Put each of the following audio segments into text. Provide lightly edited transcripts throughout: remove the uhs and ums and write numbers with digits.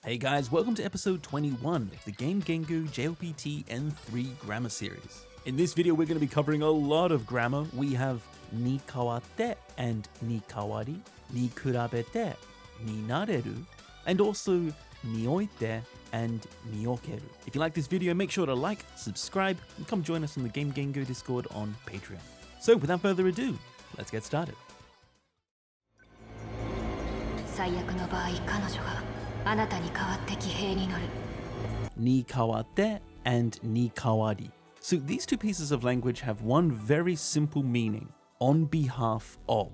Hey guys, welcome to episode 21 of the Game Gengo JLPT N3 Grammar Series. In this video, we're going to be covering a lot of grammar. We have ni kawatte and ni kawari, ni kurabete, ni nareru, and also ni oite and ni okeru. If you like this video, make sure to like, subscribe, and come join us on the Game Gengo Discord on Patreon. So without further ado, let's get started. 最悪の場合、彼女があなたに代わって騎兵に乗る。Ni kawatte and ni kawari. So these two pieces of language have one very simple meaning: on behalf of,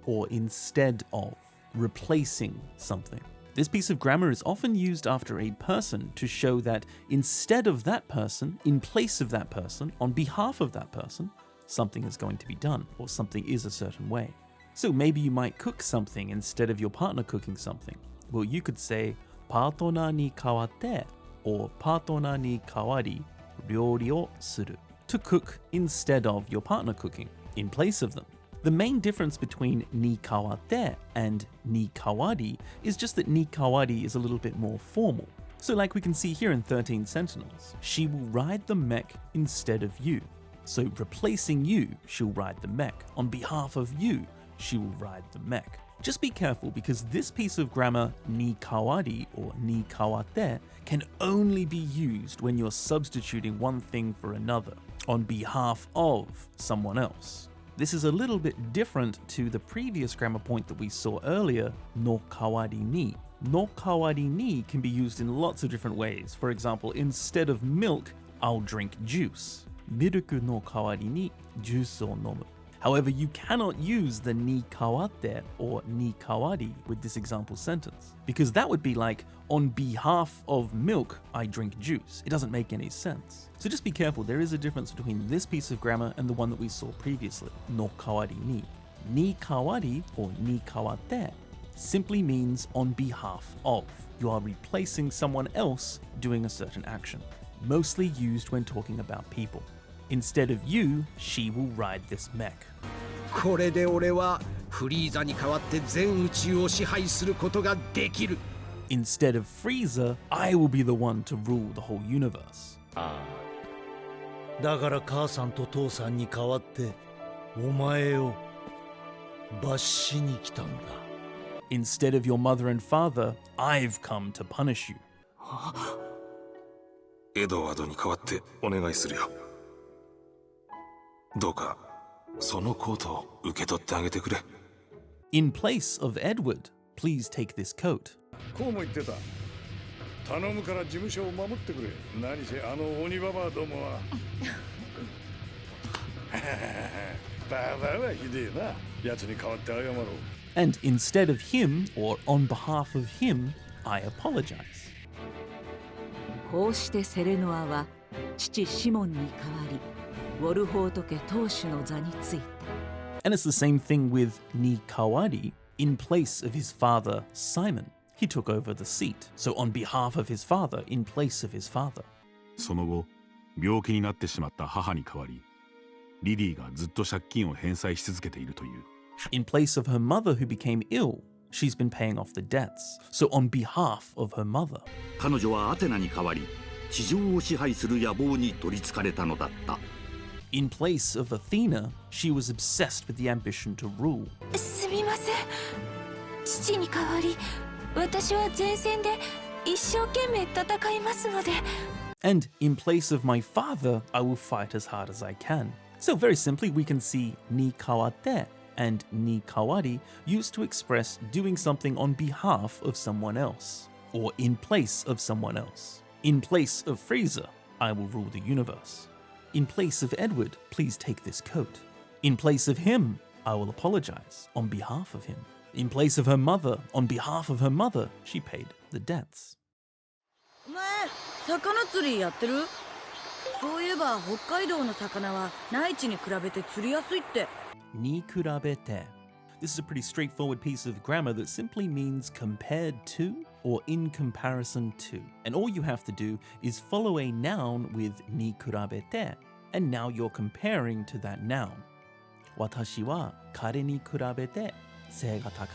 or instead of, replacing something. This piece of grammar is often used after a person to show that instead of that person, in place of that person, on behalf of that person, something is going to be done, or something is a certain way. So maybe you might cook something instead of your partner cooking something. Well, you could say, パートナーに代わって or パートナーに代わり料理をする to cook instead of your partner cooking, in place of them. The main difference between に代わって and に代わり is just that に代わり is a little bit more formal. So like we can see here in 13 Sentinels, she will ride the mech instead of you. So replacing you, she'll ride the mech. On behalf of you, she will ride the mech. Just be careful because this piece of grammar, ni kawari or ni kawatte, can only be used when you're substituting one thing for another, on behalf of someone else. This is a little bit different to the previous grammar point that we saw earlier, no kawari ni. No kawari ni can be used in lots of different ways. For example, instead of milk, I'll drink juice. Miruku no kawari ni juice o nomu. However, you cannot use the ni kawatte or ni kawari with this example sentence, because that would be like, on behalf of milk, I drink juice. It doesn't make any sense. So just be careful, there is a difference between this piece of grammar and the one that we saw previously, no kawari ni. Ni kawari or ni kawatte simply means on behalf of. You are replacing someone else doing a certain action, mostly used when talking about people. Instead of you, she will ride this mech. これで俺はフリーザに代わって全宇宙を支配することができる。Instead of Frieza, I will be the one to rule the whole universe. だから母さんと父さんに代わってお前を罰しに来たんだ。Instead of your mother and father, I've come to punish you. エドワードに代わってお願いするよ。どうかそのコートを受け取ってあげてくれ。In place of Edward, please take this coat. こうも言ってた。頼むから事務所を守ってくれ。何せあの鬼ババアどもは。ババアはひでえな。奴に代わって謝ろう。And instead of him, or on behalf of him, I apologize. こうしてセレノアは父シモンに代わりウォルホート家当主の座についた。And it's the same thing with ni kawari. In place of his father, Simon, he took over the seat. So on behalf of his father, in place of his father. その後、病気になってしまった母に代わり、リディがずっと借金を返済し続けているという。In place of her mother who became ill, she's been paying off the debts. So on behalf of her mother. 彼女はアテナに代わり、地上を支配する野望に取りつかれたのだった。In place of Athena, she was obsessed with the ambition to rule. すみません。父に代わり、私は前線で一生懸命戦いますので。And in place of my father, I will fight as hard as I can. So very simply, we can see ni kawatte and ni kawari used to express doing something on behalf of someone else, or in place of someone else. In place of Frieza, I will rule the universe. In place of Edward, please take this coat. In place of him, I will apologize on behalf of him. In place of her mother, on behalf of her mother, she paid the debts. お前、魚釣りやってる？そういえば北海道の魚は内地に比べて釣りやすいって。に比べて. This is a pretty straightforward piece of grammar that simply means compared to or in comparison to. And all you have to do is follow a noun with に比べて, and now you're comparing to that noun. 私は彼に比べて背が高い.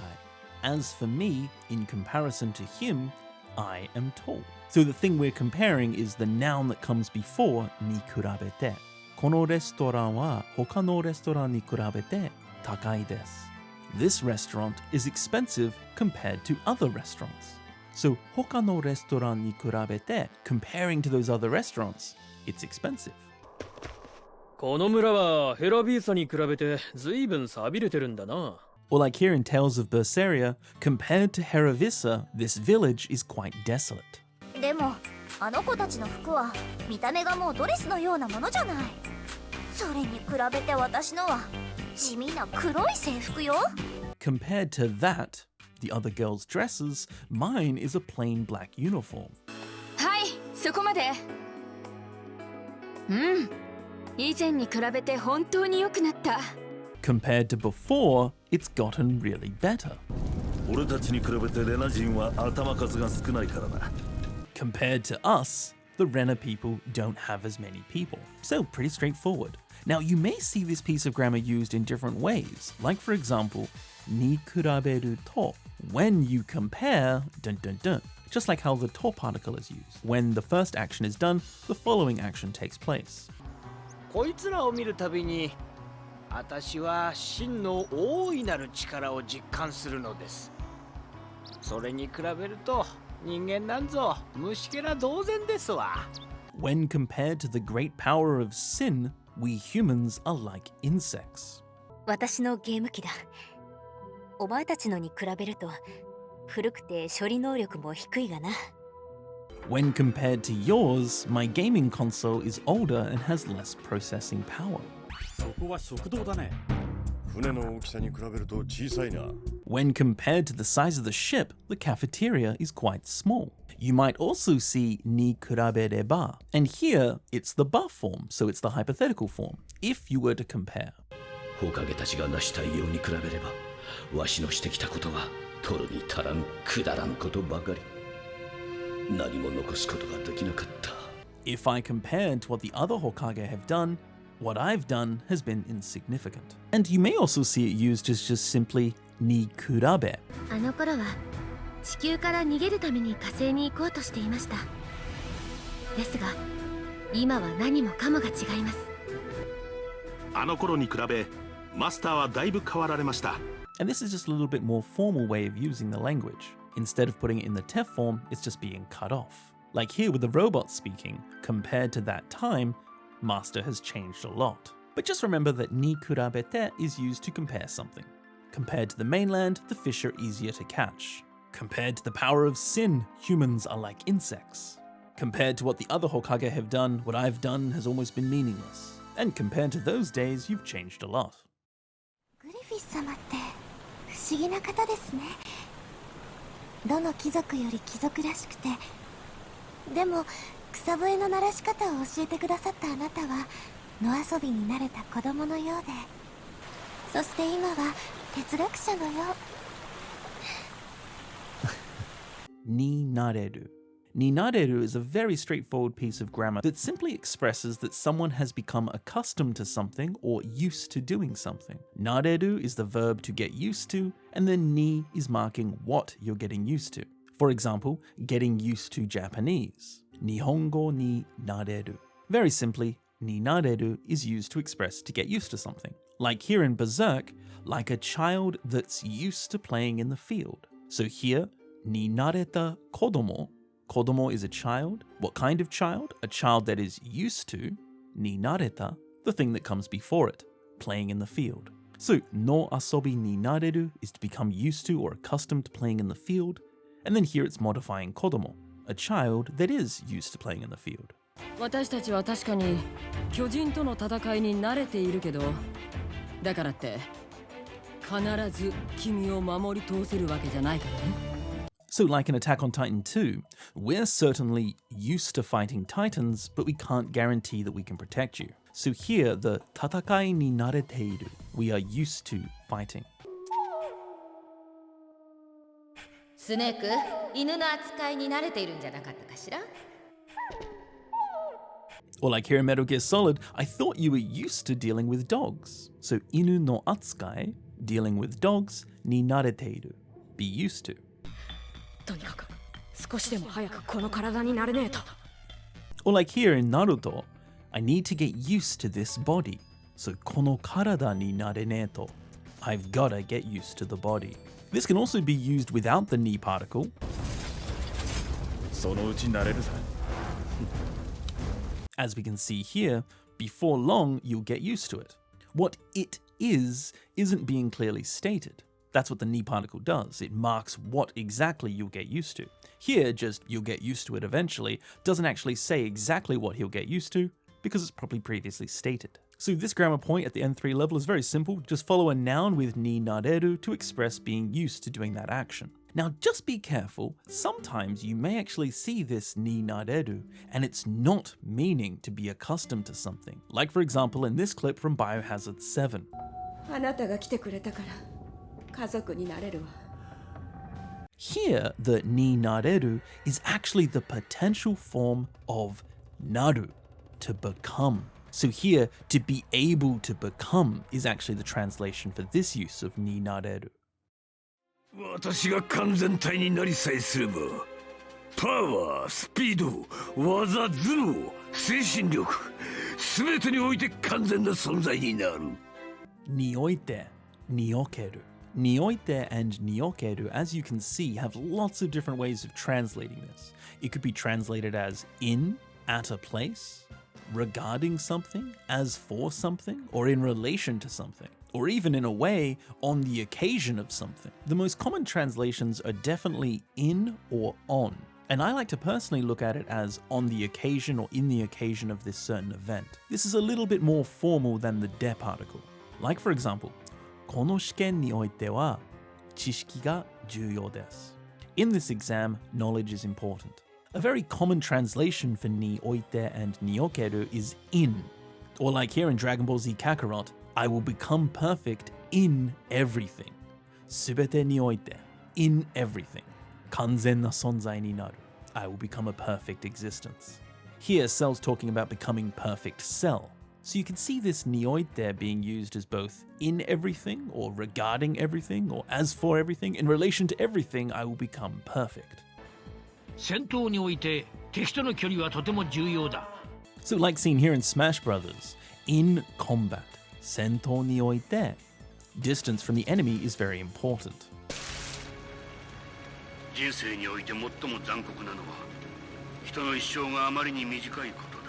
As for me, in comparison to him, I am tall. So the thing we're comparing is the noun that comes before に比べて。このレストランは他のレストランに比べて高いです。This restaurant is expensive compared to other restaurants. So 他のレストランに比べて comparing to those other restaurants, it's expensive. この村はヘラビーサに比べて随分寂れてるんだな。Or like here in Tales of Berseria, compared to Heravissa, this village is quite desolate. でもあの子たちの服は見た目がもうドレスのようなものじゃない。それに比べて私のは地味な黒い制服よ。Compared to that, the other girls' dresses, mine is a plain black uniform. はい、そこまで。以前に比べて本当に良くなった。Compared to before, it's gotten really better. 俺たちに比べてレナ人は頭数が少ないからな。Compared to us, the Rena people don't have as many people. So pretty straightforward. Now you may see this piece of grammar used in different ways. Like for example, に比べると. When you compare, dun dun dun. Just like how the to particle is used. When the first action is done, the following action takes place. こいつらを見るたびに、私は真の大いなる力を実感するのです。それに比べると、人間なんぞ虫けら同然ですわ。When compared to the great power of sin, we humans are like insects. 私のゲーム機だ。お前たちのに比べると古くて処理能力も低いがな。When compared to yours, my gaming console is older and has less processing power. そこは食堂だね。船の大きさに比べると小さいな。When compared to the size of the ship, the cafeteria is quite small. You might also see に比べれば, and here it's the buff form, so it's the hypothetical form, if you were to compare. 火影たちが成した異様に比べれば、わしのしてきたことは取るに足らんくだらんことばかり。何も残すことができなかった。If I compared to what the other Hokage have done, what I've done has been insignificant. And you may also see it used as just simply に比べ. あの頃は地球から逃げるために火星に行こうとしていました。ですが、今は何もかもが違います。あの頃に比べ、マスターはだいぶ変わられました。And this is just a little bit more formal way of using the language. Instead of putting it in the TEF form, it's just being cut off. Like here with the robot speaking, compared to that time, Master has changed a lot. But just remember that に比べて is used to compare something. Compared to the mainland, the fish are easier to catch. Compared to the power of sin, humans are like insects. Compared to what the other Hokage have done, what I've done has almost been meaningless. And compared to those days, you've changed a lot. グリフィス様って不思議な方ですね。どの貴族より貴族らしくて、でも草笛の鳴らし方を教えてくださったあなたは野遊びに慣れた子供のようで、そして今は哲学者のよう。に慣れる. Ni nareru is a very straightforward piece of grammar that simply expresses that someone has become accustomed to something or used to doing something. Nareru is the verb to get used to, and then ni is marking what you're getting used to. For example, getting used to Japanese. Nihongo ni nareru. Very simply, ni nareru is used to express to get used to something. Like here in Berserk, like a child that's used to playing in the field. So here, ni nareta kodomo. Kodomo is a child. What kind of child? A child that is used to, ni nareta, the thing that comes before it, playing in the field. So, no asobi ni nareru is to become used to or accustomed to playing in the field. And then here it's modifying kodomo, a child that is used to playing in the field. 私たちは確かに巨人との戦いに慣れているけど、だからって必ず君を守り通せるわけじゃないからね。So like in Attack on Titan 2, we're certainly used to fighting titans, but we can't guarantee that we can protect you. So here, the tatakai ni nareteiru, we are used to fighting. スネーク、犬の扱いに慣れているんじゃなかったかしら? Or like here in Metal Gear Solid, I thought you were used to dealing with dogs. So inu no atsukai, dealing with dogs, ni nareteiru, be used to. とにかく少しでも早くこの体になれねえと。 Or like here in Naruto, I need to get used to this body. So この体になれねえと. I've gotta get used to the body. This can also be used without the ni particle. そのうち慣れるさ。As we can see here, before long you'll get used to it. What it is isn't being clearly stated. That's what the ni particle does. It marks what exactly you'll get used to. Here, just you'll get used to it eventually doesn't actually say exactly what he'll get used to because it's probably previously stated. So this grammar point at the N3 level is very simple. Just follow a noun with ni nareru to express being used to doing that action. Now just be careful, sometimes you may actually see this ni nareru and it's not meaning to be accustomed to something. Like for example in this clip from Biohazard 7. あなたが来てくれたから家族になれるわ。 Here, the ni nareru is actually the potential form of naru, to become. So here, to be able to become is actually the translation for this use of ni nareru. 私が完全体になりさえすれば、パワー、スピード、技、頭脳、精神力、すべてにおいて完全な存在になる。において、における。において and における, as you can see, have lots of different ways of translating this. It could be translated as in, at a place, regarding something, as for something, or in relation to something, or even in a way, on the occasion of something. The most common translations are definitely in or on, and I like to personally look at it as on the occasion or in the occasion of this certain event. This is a little bit more formal than the de particle. Like for example, この試験においては知識が重要です. In this exam, knowledge is important. A very common translation for ni oite and ni okeru is in. Or like here in Dragon Ball Z Kakarot, I will become perfect in everything. すべてにおいて in everything. 完全な存在になる. I will become a perfect existence. Here, Cell's talking about becoming perfect Cell. So you can see this ni oite being used as both in everything or regarding everything or as for everything. In relation to everything, I will become perfect. 戦闘において敵との距離はとても重要だ。 So like seen here in Smash Brothers, in combat, 戦闘において distance from the enemy is very important. 人生において最も残酷なのは人の一生があまりに短いことだ。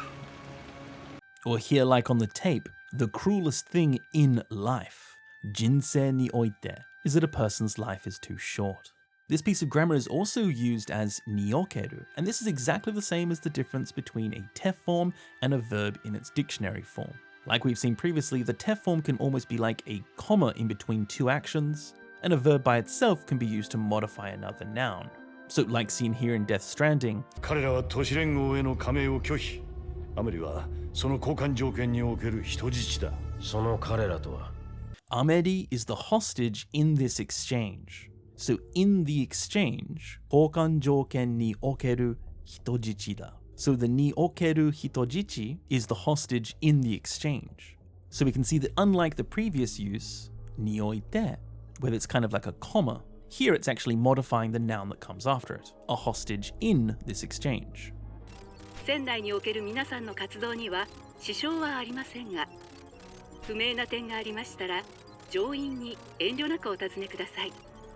Or here like on the tape, the cruelest thing in life, 人生において is that a person's life is too short. This piece of grammar is also used as ni okeru, and this is exactly the same as the difference between a tef form and a verb in its dictionary form. Like we've seen previously, the tef form can almost be like a comma in between two actions, and a verb by itself can be used to modify another noun. So like seen here in Death Stranding, 彼らは都市連合への加盟を拒否。アメリはその交換条件における人質だ。その彼らとは Amedi is the hostage in this exchange. So in the exchange, 交換条件における人質だ. So the ni okeru hitojichi is the hostage in the exchange. So we can see that unlike the previous use, ni oite, where it's kind of like a comma, here it's actually modifying the noun that comes after it, a hostage in this exchange. 船内における皆さんの活動には支障はありませんが、不明な点がありましたら乗員に遠慮なくお尋ねください。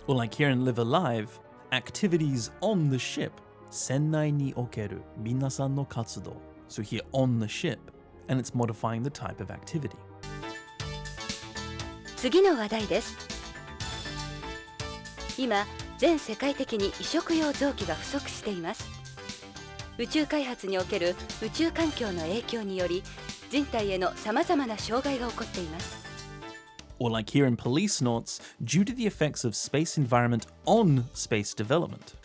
Or like here in Live Alive, activities on the ship. 船内における皆さんの活動. So here on the ship, and it's modifying the type of activity. 次の話題です。今、全世界的に移植用臓器が不足しています。宇宙開発における宇宙環境の影響により、人体へのさまざまな障害が起こっています。 Or like here in Police Notes, due to the effects of space environment on space development.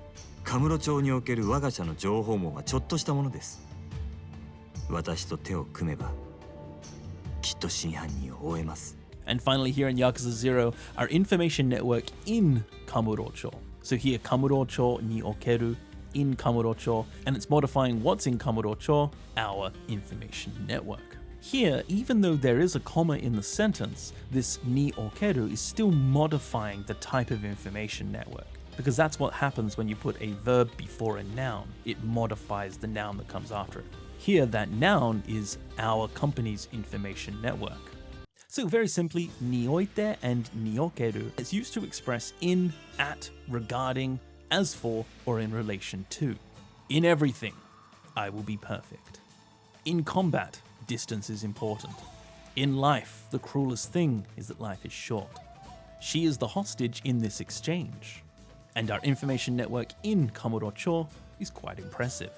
カムロ町における我が社の情報網はちょっとしたものです。私と手を組めば、きっと真犯人を追えます。 And finally here in Yakuza 0, our information network in Kamurocho. So here Kamurocho ni okeru in Kamurocho, and it's modifying what's in Kamurocho, our information network. Here, even though there is a comma in the sentence, this ni okeru is still modifying the type of information network, because that's what happens when you put a verb before a noun. It modifies the noun that comes after it. Here, that noun is our company's information network. So very simply, ni oite and ni okeru is used to express in, at, regarding, as for, or in relation to. In everything, I will be perfect. In combat, distance is important. In life, the cruelest thing is that life is short. She is the hostage in this exchange. And our information network in Kamurocho is quite impressive.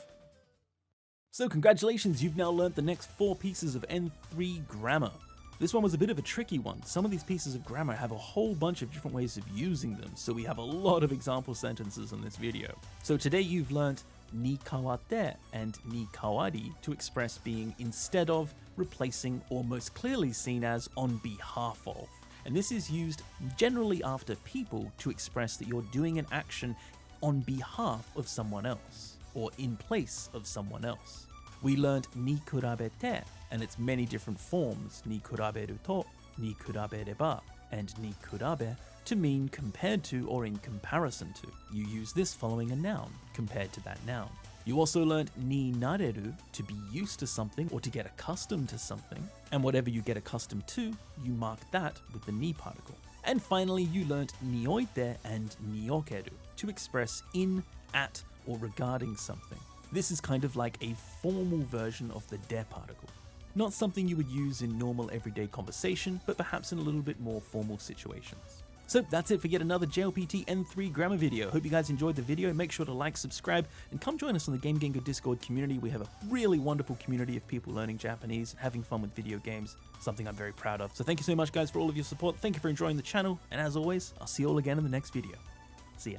So congratulations, you've now learnt the next 4 pieces of N3 grammar. This one was a bit of a tricky one. Some of these pieces of grammar have a whole bunch of different ways of using them, so we have a lot of example sentences in this video. So today you've learnt ni kawate and ni kawari to express being instead of, replacing, or most clearly seen as on behalf of. And this is used generally after people to express that you're doing an action on behalf of someone else, or in place of someone else. We learned ni kurabete and its many different forms, ni kuraberu to, ni kurabereba, and ni kurabe, to mean compared to or in comparison to. You use this following a noun, compared to that noun. You also learned ni nareru, to be used to something or to get accustomed to something, and whatever you get accustomed to, you mark that with the ni particle. And finally, you learned ni oite and ni okeru, to express in, at, or regarding something. This is kind of like a formal version of the de particle. Not something you would use in normal everyday conversation, but perhaps in a little bit more formal situations. So that's it for yet another JLPT N3 grammar video. Hope you guys enjoyed the video. Make sure to like, subscribe, and come join us on the Game Gengo Discord community. We have a really wonderful community of people learning Japanese and having fun with video games, something I'm very proud of. So thank you so much, guys, for all of your support. Thank you for enjoying the channel, and as always, I'll see you all again in the next video. See ya.